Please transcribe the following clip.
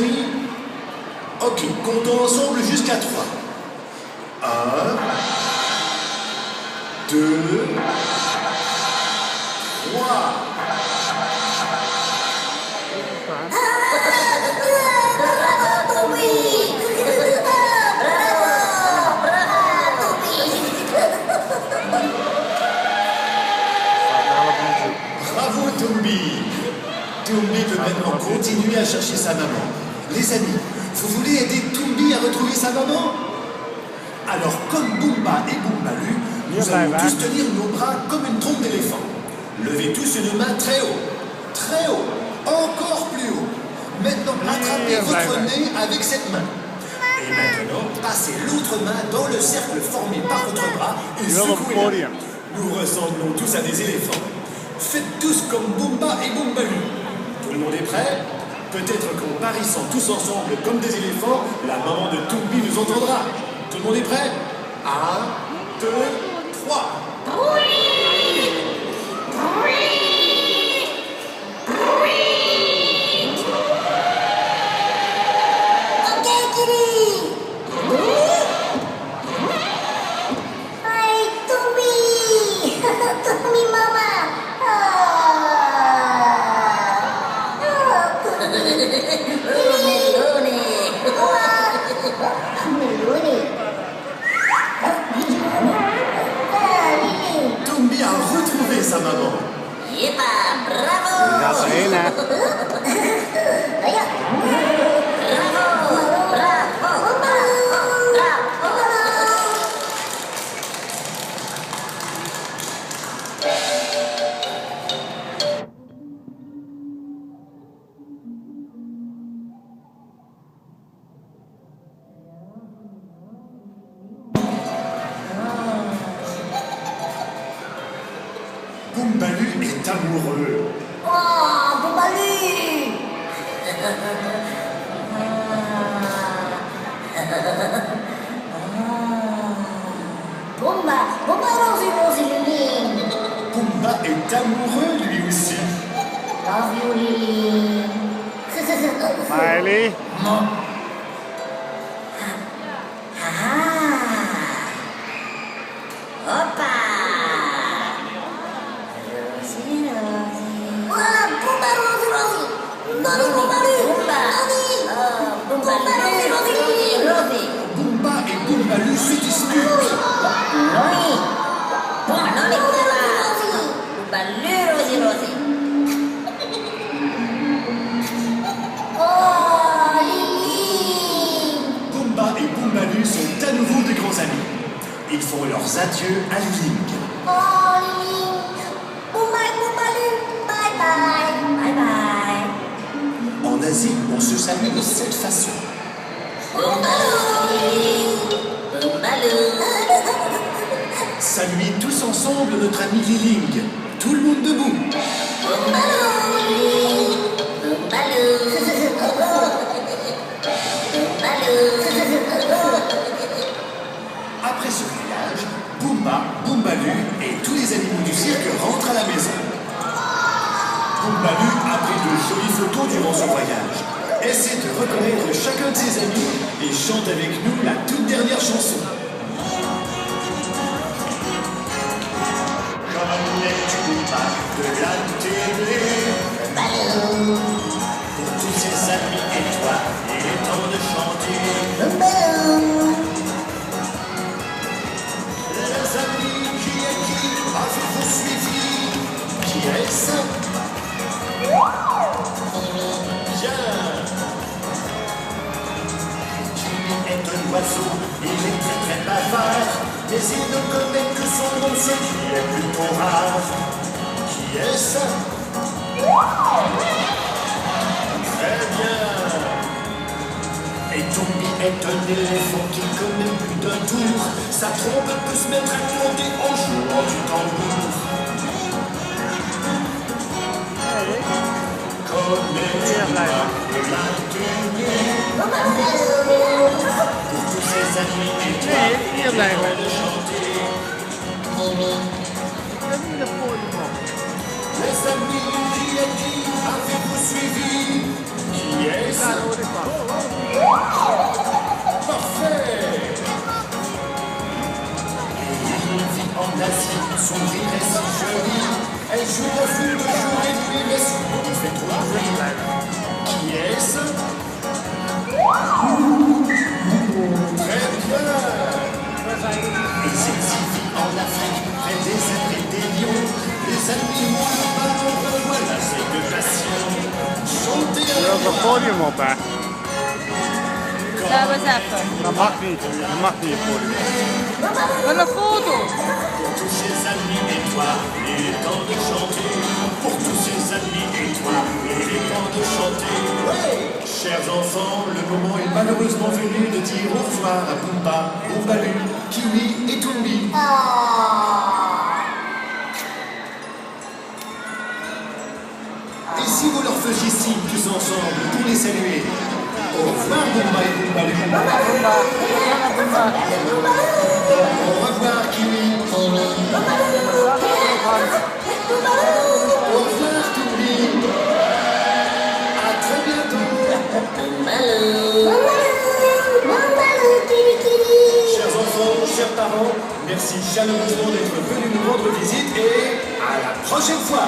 amis? Ok, comptons ensemble jusqu'à 3. 1, 2, 3. Bravo Toumbi. Toumbi peut maintenant continuer à chercher sa maman. Les amis, vous voulez aider Toumbi à retrouver sa maman? Alors comme Boumba et Boumbalu, nous allons tous tenir nos bras comme une trompe d'éléphant. Levez tous une main très haut, encore plus haut. Maintenant, attrapez votre nez avec cette main. Et maintenant, passez l'autre main dans le cercle formé par votre bras et secouez-la. Nous ressemblons tous à des éléphants. Faites tous comme Boumba et Boumbalu. Tout le monde est prêt? Peut-être qu'en parissant tous ensemble comme des éléphants, la maman de Toumbi nous entendra. Tout le monde est prêt? 1, 2, 3. Toumbi a retrouvé sa maman. Bravo! Boumbalu est amoureux. Oh, Boumbalu! Boumba Rosie Lily. Boumba est amoureux lui aussi. Love you, Lily. Smiley. Hoppa! Boumba Rosie. Nani Boumbalu. Boumba Rosie. Boumba et Boumbalu se disputent. Nani Boumba Rosie. Oh, Lily. Boumba et Boumbalu sont à nouveau de grands amis. Ils font leurs adieux à Liling. Oh, Lily. Boumba et Boumbalu. Bye bye. Bye bye. En Asie, on se salue de cette façon. Saluez tous ensemble notre ami Liling. Tout le monde debout. Après ce voyage, Boumba, Boumbalu et tous les animaux du cirque rentrent à la maison. Boumbalu a pris de jolies photos durant son voyage. Essaie de reconnaître chacun de ses amis et chante avec nous la toute dernière chanson. Connais-tu pas de la télé? Pour tous ses amis et toi, il est temps de chanter. Les amis, qui est qui? Avez-vous suivi? Qui est-ce? Bien. Jimmy est un oiseau, il est très bavard, mais il ne connaît que son nom, ce qui est plutôt rare. Qui est-ce? Très bien. Et Toumbi est un éléphant qui connaît plus d'un tour. Sa trompe peut se mettre à gronder en jouant du tambour. Connais-tu la télé? Pour tous ses amis et toi, il est temps de chanter. Les amis, qui est qui? Avez-vous suivi? Qui est-ce? the podium or back? That was after. The Mackie podium. On a photo. Pour tous ces amis et toi, il est temps de chanter. Pour tous ces amis et toi, il est temps de chanter. Ouais. Chers enfants, le moment est malheureusement venu de dire au revoir à Pumba, Bumbaloo, Kiwi et Toumbi. Et si vous leur faisiez signe tous ensemble pour les saluer? Au revoir Pumba et Bumbaloo. Au revoir Kiwi. Au revoir Toumbi. À très bientôt. Chers enfants, chers parents, merci chaleureusement d'être venus nous rendre visite et à la prochaine fois.